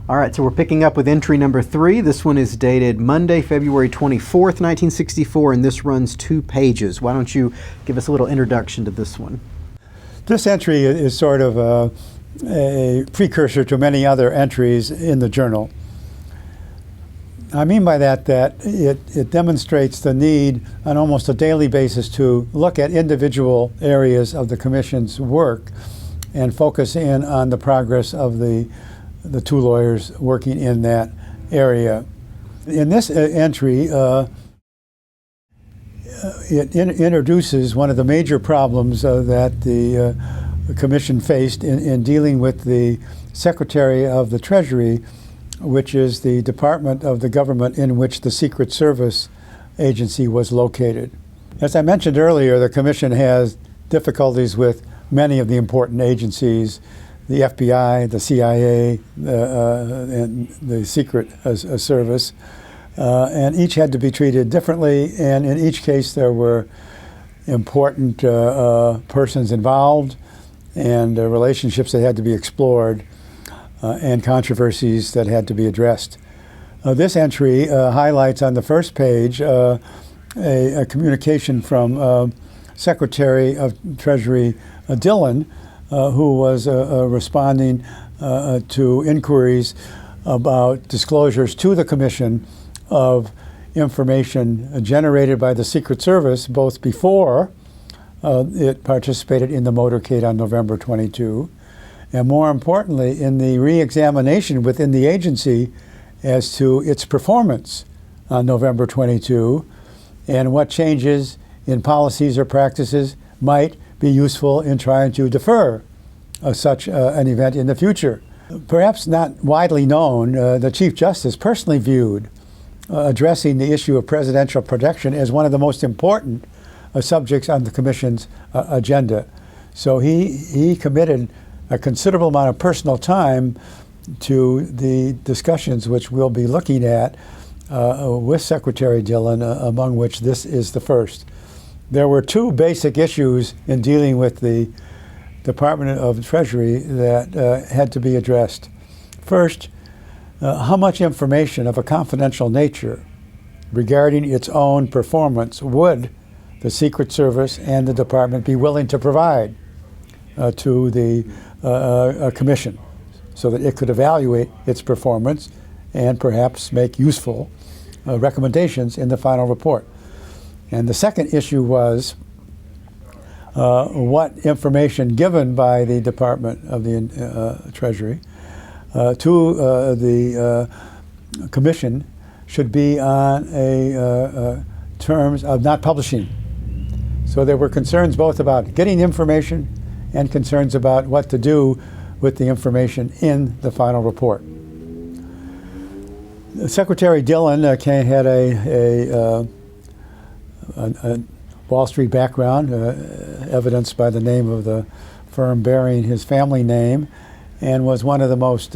All right, so we're picking up with entry number 3. This one is dated Monday, February 24th, 1964, and this runs 2 pages. Why don't you give us a little introduction to this one? This entry is sort of a precursor to many other entries in the journal. I mean by that it demonstrates the need on almost a daily basis to look at individual areas of the Commission's work and focus in on the progress of the 2 lawyers working in that area. In this entry, it introduces one of the major problems that the Commission faced in dealing with the Secretary of the Treasury, which is the department of the government in which the Secret Service agency was located. As I mentioned earlier, the Commission has difficulties with many of the important agencies, the FBI, the CIA, and the Secret Service, and each had to be treated differently, and in each case there were important persons involved and relationships that had to be explored and controversies that had to be addressed. This entry highlights on the first page a communication from Secretary of Treasury Dillon, who was responding to inquiries about disclosures to the Commission of information generated by the Secret Service both before it participated in the motorcade on November 22, and more importantly, in the re-examination within the agency as to its performance on November 22 and what changes in policies or practices might be useful in trying to defer such an event in the future. Perhaps not widely known, the Chief Justice personally viewed addressing the issue of presidential protection as one of the most important subjects on the Commission's agenda. So he committed a considerable amount of personal time to the discussions which we'll be looking at with Secretary Dillon, among which this is the first. There were 2 basic issues in dealing with the Department of Treasury that had to be addressed. First, how much information of a confidential nature regarding its own performance would the Secret Service and the Department be willing to provide to the Commission so that it could evaluate its performance and perhaps make useful recommendations in the final report. And the second issue was what information given by the Department of the Treasury to the Commission should be on terms of not publishing. So there were concerns both about getting information and concerns about what to do with the information in the final report. Secretary Dillon had a Wall Street background, evidenced by the name of the firm bearing his family name, and was one of the most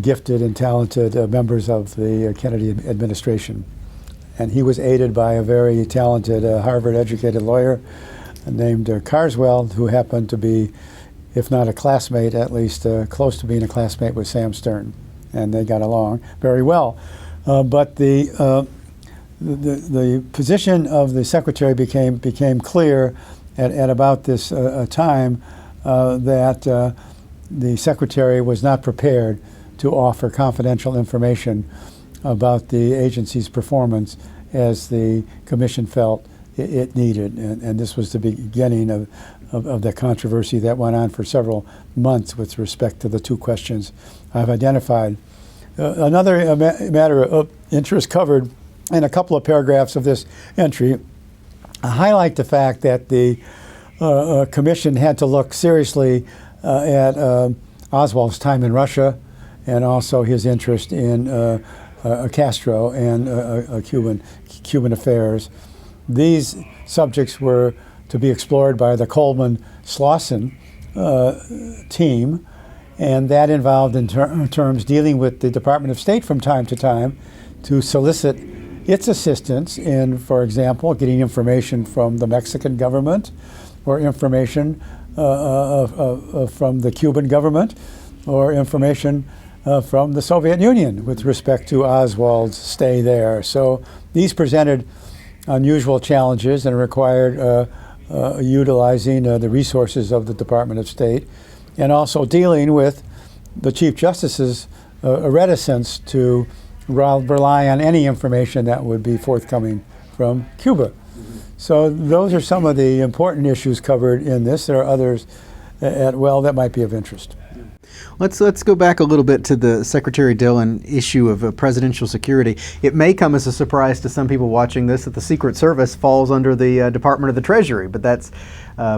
gifted and talented members of the Kennedy administration. And he was aided by a very talented Harvard-educated lawyer named Carswell, who happened to be, if not a classmate, at least close to being a classmate with Sam Stern. And they got along very well. But the position of the Secretary became clear at about this time that the Secretary was not prepared to offer confidential information about the agency's performance as the Commission felt it needed. And this was the beginning of the controversy that went on for several months with respect to the 2 questions I've identified. Another matter of interest covered in a couple of paragraphs of this entry highlight the fact that the Commission had to look seriously at Oswald's time in Russia and also his interest in Castro and Cuban affairs. These subjects were to be explored by the Coleman-Slauson team, and that involved in terms dealing with the Department of State from time to time to solicit its assistance in, for example, getting information from the Mexican government or information from the Cuban government or information from the Soviet Union with respect to Oswald's stay there. So these presented unusual challenges and required utilizing the resources of the Department of State, and also dealing with the Chief Justice's reticence to rely on any information that would be forthcoming from Cuba. So those are some of the important issues covered in this. There are others that might be of interest. Let's go back a little bit to the Secretary Dillon issue of presidential security. It may come as a surprise to some people watching this that the Secret Service falls under the Department of the Treasury, but that's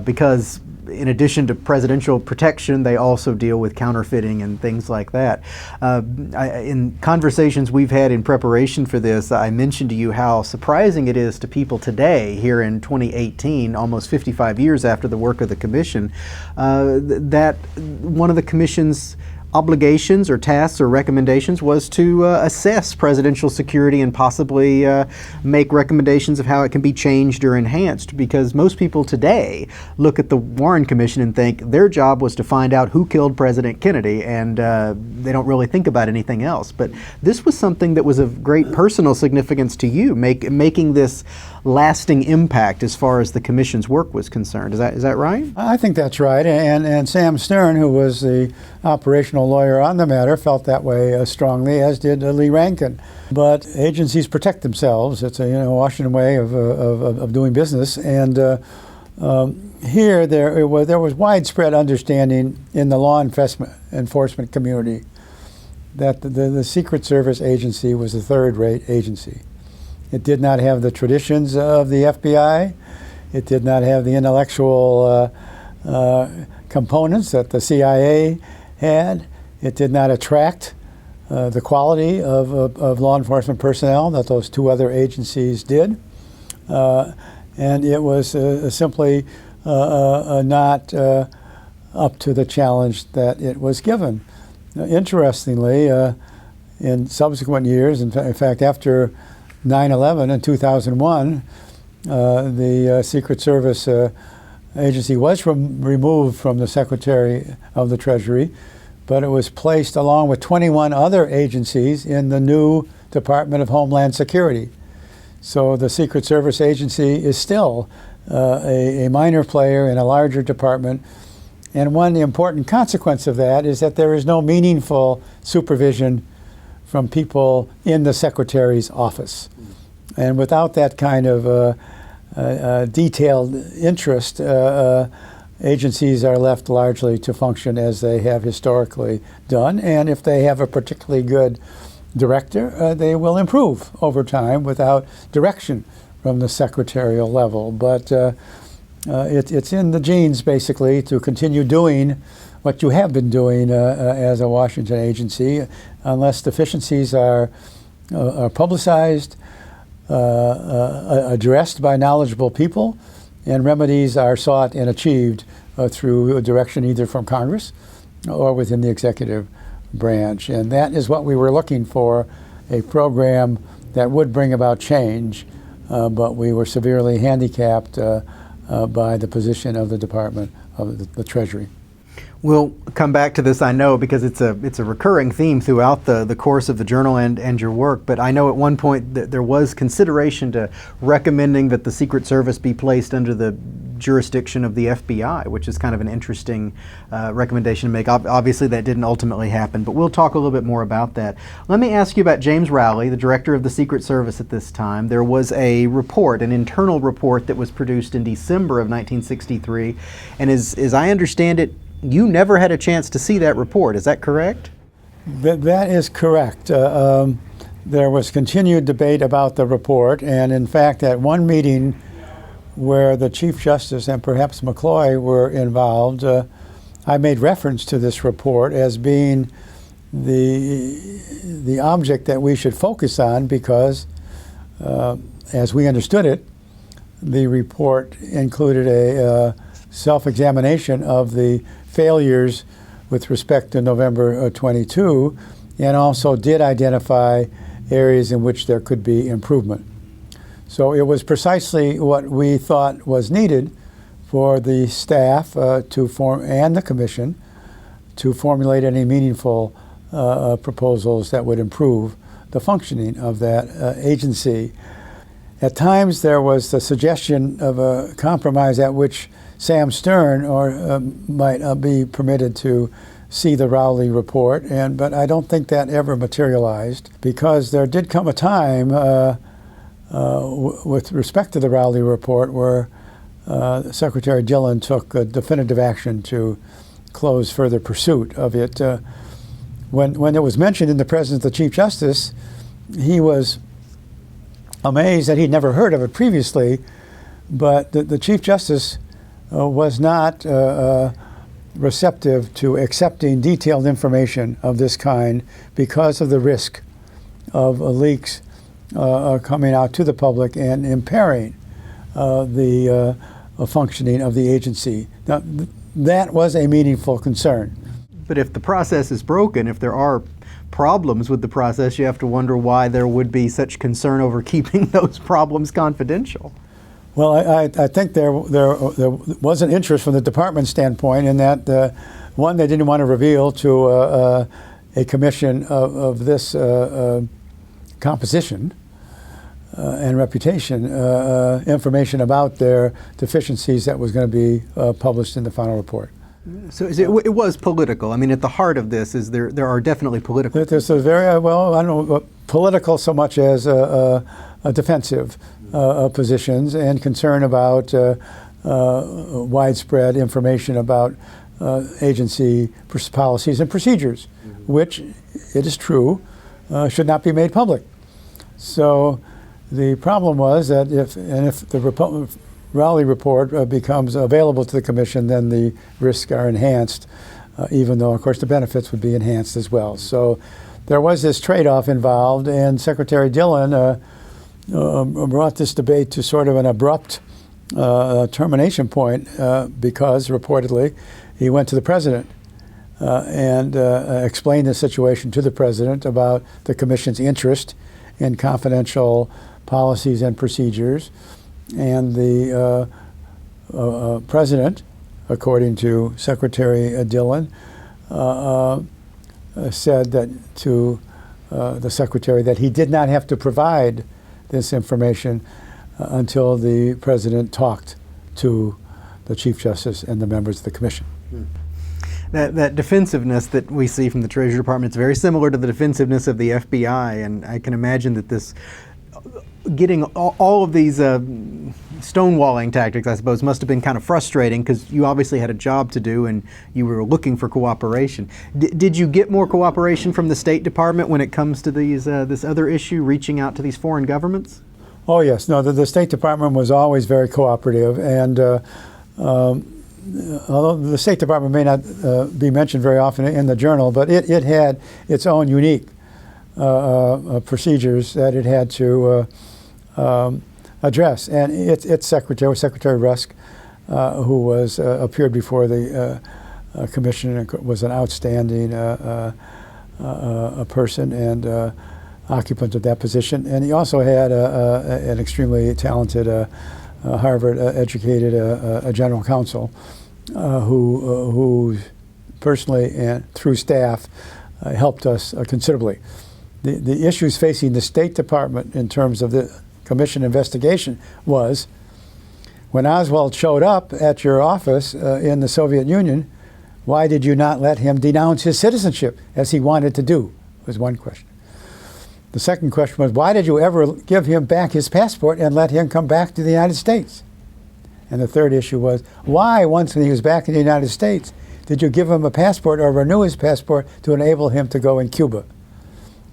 because in addition to presidential protection, they also deal with counterfeiting and things like that. In conversations we've had in preparation for this, I mentioned to you how surprising it is to people today, here in 2018, almost 55 years after the work of the Commission, that one of the Commission's obligations or tasks or recommendations was to assess presidential security and possibly make recommendations of how it can be changed or enhanced, because most people today look at the Warren Commission and think their job was to find out who killed President Kennedy, and they don't really think about anything else. But this was something that was of great personal significance to you, making this lasting impact as far as the Commission's work was concerned. Is that right? I think that's right, and Sam Stern, who was the operational lawyer on the matter, felt that way strongly, as did Lee Rankin. But agencies protect themselves. It's a Washington way of doing business, and here there was widespread understanding in the law enforcement community that the Secret Service agency was a third-rate agency. It did not have the traditions of the FBI. It did not have the intellectual components that the CIA had. It did not attract the quality of law enforcement personnel that those two other agencies did. And it was simply not up to the challenge that it was given. Interestingly, in subsequent years, in fact, after 9/11 in 2001, the Secret Service agency was removed from the Secretary of the Treasury, but it was placed along with 21 other agencies in the new Department of Homeland Security. So the Secret Service agency is still a minor player in a larger department. And one important consequence of that is that there is no meaningful supervision from people in the Secretary's office. And without that kind of detailed interest, agencies are left largely to function as they have historically done. And if they have a particularly good director, they will improve over time without direction from the secretarial level. But it's in the genes, basically, to continue doing what you have been doing as a Washington agency, unless deficiencies are publicized, addressed by knowledgeable people, and remedies are sought and achieved through a direction either from Congress or within the executive branch. And that is what we were looking for, a program that would bring about change, but we were severely handicapped by the position of the Department of the Treasury. We'll come back to this, I know, because it's a recurring theme throughout the course of the journal and your work. But I know at one point that there was consideration to recommending that the Secret Service be placed under the jurisdiction of the FBI, which is kind of an interesting recommendation to make. Obviously, that didn't ultimately happen, but we'll talk a little bit more about that. Let me ask you about James Raley, the director of the Secret Service at this time. There was a report, an internal report that was produced in December of 1963, and as I understand it, you never had a chance to see that report. Is that correct? That is correct. There was continued debate about the report, and in fact, at one meeting where the Chief Justice and perhaps McCloy were involved, I made reference to this report as being the object that we should focus on because, as we understood it, the report included a self-examination of the failures with respect to November 22, and also did identify areas in which there could be improvement. So it was precisely what we thought was needed for the staff to form and the commission to formulate any meaningful proposals that would improve the functioning of that agency. At times there was the suggestion of a compromise at which Sam Stern might be permitted to see the Raley report, but I don't think that ever materialized, because there did come a time with respect to the Raley report where Secretary Dillon took definitive action to close further pursuit of it. When it was mentioned in the presence of the Chief Justice, he was amazed that he'd never heard of it previously, but the Chief Justice was not receptive to accepting detailed information of this kind because of the risk of leaks coming out to the public and impairing the functioning of the agency. Now, that was a meaningful concern. But if the process is broken, if there are problems with the process, you have to wonder why there would be such concern over keeping those problems confidential. Well, I think there was an interest from the department standpoint in that, one, they didn't want to reveal to a commission of this composition and reputation information about their deficiencies that was going to be published in the final report. So it was political. I mean, at the heart of this is there are definitely political. There's a very, well, I don't know, political so much as a defensive positions and concern about widespread information about agency policies and procedures, which, it is true, should not be made public. So the problem was that if the Raley report becomes available to the Commission, then the risks are enhanced, even though, of course, the benefits would be enhanced as well. So there was this trade-off involved, and Secretary Dillon brought this debate to sort of an abrupt termination point because, reportedly, he went to the President and explained the situation to the President about the Commission's interest in confidential policies and procedures. And the President, according to Secretary Dillon, said that to the Secretary that he did not have to provide this information until the President talked to the Chief Justice and the members of the Commission. That defensiveness that we see from the Treasury Department is very similar to the defensiveness of the FBI, and I can imagine that this getting all of these stonewalling tactics, I suppose, must have been kind of frustrating, because you obviously had a job to do and you were looking for cooperation. Did you get more cooperation from the State Department when it comes to these this other issue, reaching out to these foreign governments? Oh yes, no, the State Department was always very cooperative, and although the State Department may not be mentioned very often in the journal, but it had its own unique procedures that it had to address, and its Secretary Rusk, who was appeared before the Commission, and was an outstanding person and occupant of that position, and he also had an extremely talented Harvard-educated general counsel who personally and through staff helped us considerably. The issues facing the State Department in terms of the Commission investigation was, when Oswald showed up at your office in the Soviet Union, why did you not let him denounce his citizenship as he wanted to do, was one question. The second question was, why did you ever give him back his passport and let him come back to the United States? And the third issue was, why, once when he was back in the United States, did you give him a passport or renew his passport to enable him to go in Cuba?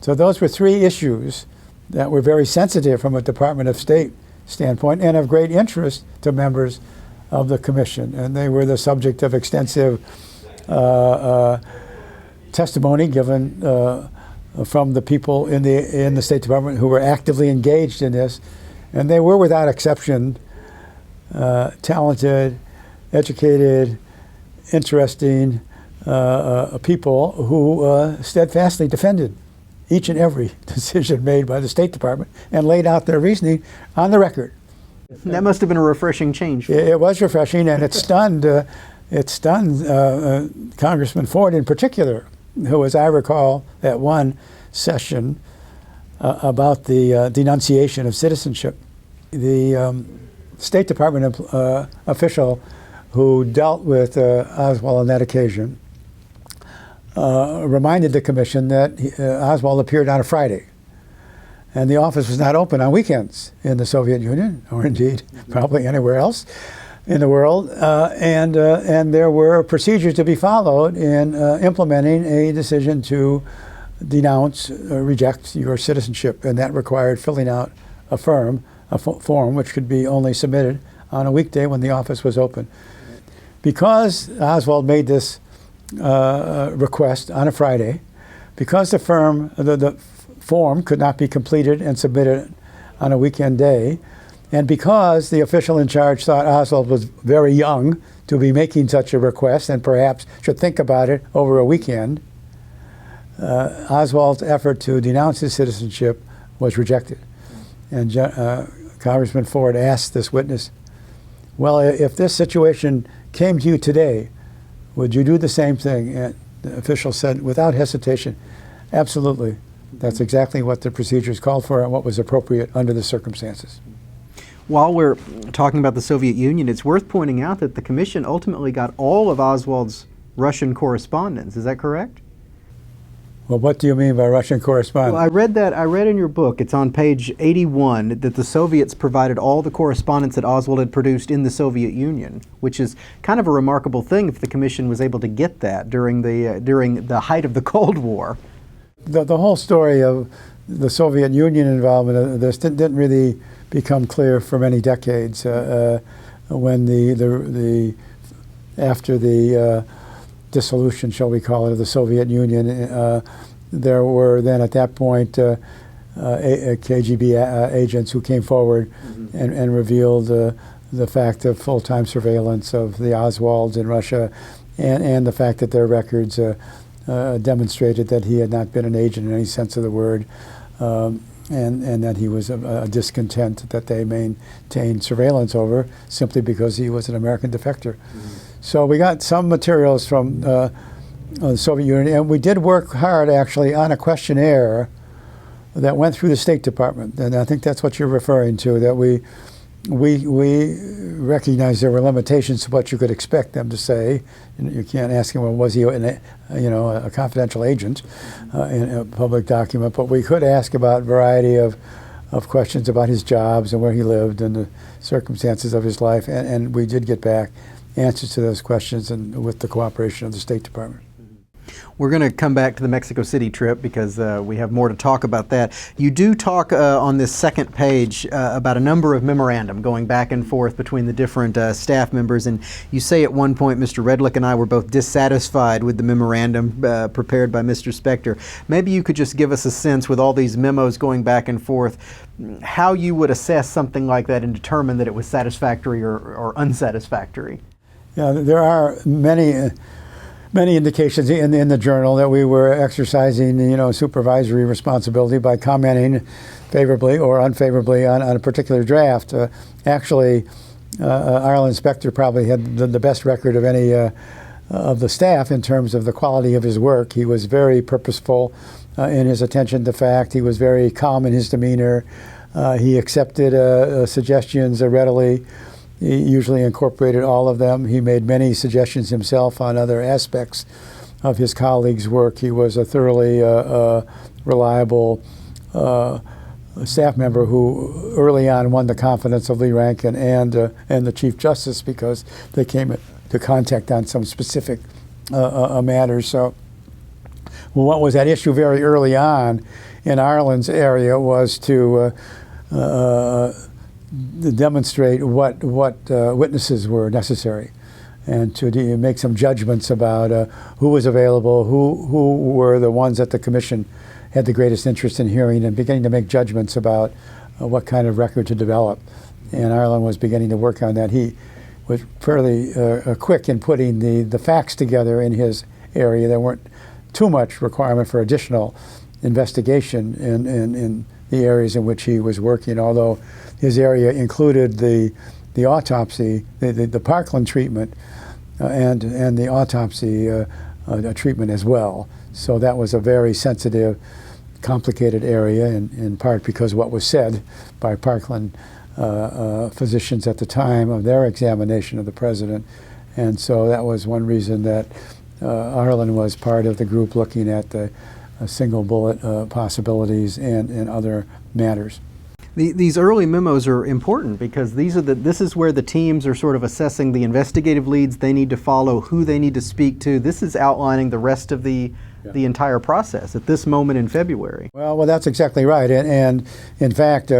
So those were three issues that were very sensitive from a Department of State standpoint and of great interest to members of the Commission. And they were the subject of extensive testimony given from the people in the State Department who were actively engaged in this. And they were, without exception, talented, educated, interesting people who steadfastly defended each and every decision made by the State Department and laid out their reasoning on the record. That must have been a refreshing change. It was refreshing, and it stunned it stunned Congressman Ford in particular, who, as I recall, at one session about the denunciation of citizenship. The State Department official who dealt with Oswald on that occasion reminded the commission that Oswald appeared on a Friday, and the office was not open on weekends in the Soviet Union, or indeed probably anywhere else in the world, and there were procedures to be followed in implementing a decision to denounce, reject your citizenship, and that required filling out a form which could be only submitted on a weekday when the office was open. Because Oswald made this request on a Friday, because the form could not be completed and submitted on a weekend day, and because the official in charge thought Oswald was very young to be making such a request and perhaps should think about it over a weekend, Oswald's effort to denounce his citizenship was rejected. And Congressman Ford asked this witness, well, if this situation came to you today, would you do the same thing? And the official said, without hesitation, absolutely. That's exactly what the procedures called for and what was appropriate under the circumstances. While we're talking about the Soviet Union, it's worth pointing out that the commission ultimately got all of Oswald's Russian correspondence. Is that correct? Well, what do you mean by Russian correspondence? Well, I read in your book, it's on page 81, that the Soviets provided all the correspondence that Oswald had produced in the Soviet Union, which is kind of a remarkable thing if the commission was able to get that during the height of the Cold War. The whole story of the Soviet Union involvement of this didn't really become clear for many decades. When after the dissolution, shall we call it, of the Soviet Union, there were then at that point KGB agents who came forward and revealed the fact of full-time surveillance of the Oswalds in Russia, and the fact that their records demonstrated that he had not been an agent in any sense of the word, and that he was a discontent that they maintained surveillance over simply because he was an American defector. So we got some materials from the Soviet Union, and we did work hard actually on a questionnaire that went through the State Department, and I think that's what you're referring to, that we recognized there were limitations to what you could expect them to say. You can't ask him, well, was he a confidential agent in a public document, but we could ask about a variety of questions about his jobs and where he lived and the circumstances of his life, and we did get back answers to those questions, and with the cooperation of the State Department. We're going to come back to the Mexico City trip because we have more to talk about that. You do talk on this second page about a number of memorandum going back and forth between the different staff members, and you say at one point Mr. Redlick and I were both dissatisfied with the memorandum prepared by Mr. Spector. Maybe you could just give us a sense, with all these memos going back and forth, how you would assess something like that and determine that it was satisfactory or unsatisfactory. Yeah, there are many indications in the journal that we were exercising, supervisory responsibility by commenting favorably or unfavorably on a particular draft. Actually, Arlen Spector probably had the best record of any of the staff in terms of the quality of his work. He was very purposeful in his attention to fact. He was very calm in his demeanor. He accepted suggestions readily. He usually incorporated all of them. He made many suggestions himself on other aspects of his colleagues' work. He was a thoroughly reliable staff member who early on won the confidence of Lee Rankin and the Chief Justice, because they came into contact on some specific matters. So what was at issue very early on in Arlen's area was to demonstrate what witnesses were necessary, and to make some judgments about who was available, who were the ones that the commission had the greatest interest in hearing, and beginning to make judgments about what kind of record to develop. And Arlen was beginning to work on that. He was fairly quick in putting the facts together in his area. There weren't too much requirement for additional investigation in the areas in which he was working, although his area included the autopsy, the Parkland treatment, and the autopsy treatment as well. So that was a very sensitive, complicated area, in part because what was said by Parkland physicians at the time of their examination of the president. And so that was one reason that Arlen was part of the group looking at the single bullet possibilities and other matters. These early memos are important because this is where the teams are sort of assessing the investigative leads they need to follow, who they need to speak to. This is outlining the rest of the entire process at this moment in February. Well, that's exactly right. And in fact,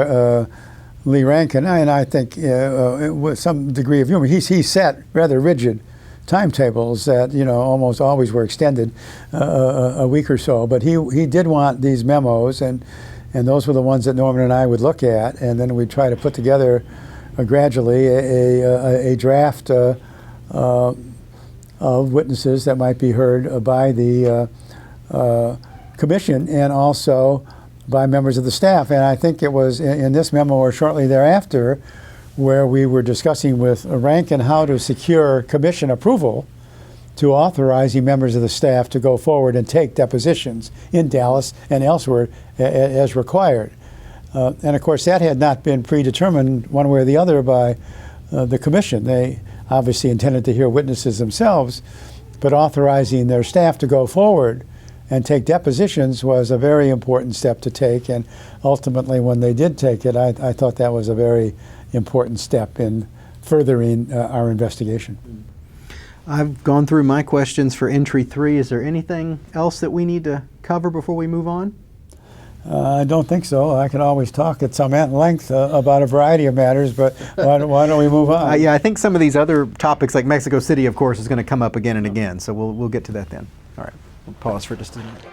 Lee Rankin, and I think with some degree of humor, he set rather rigid timetables that almost always were extended a week or so. But he did want these memos, and those were the ones that Norman and I would look at, and then we'd try to put together gradually a draft of witnesses that might be heard by the commission and also by members of the staff. And I think it was in this memo or shortly thereafter where we were discussing with Rankin how to secure commission approval to authorizing members of the staff to go forward and take depositions in Dallas and elsewhere as required. And of course that had not been predetermined one way or the other by the commission. They obviously intended to hear witnesses themselves, but authorizing their staff to go forward and take depositions was a very important step to take, and ultimately when they did take it, I thought that was a very important step in furthering our investigation. I've gone through my questions for entry 3. Is there anything else that we need to cover before we move on? I don't think so. I can always talk at some length about a variety of matters, but why don't we move on? Yeah, I think some of these other topics, like Mexico City, of course, is going to come up again and again, so we'll get to that then. All right, we'll pause for just a minute.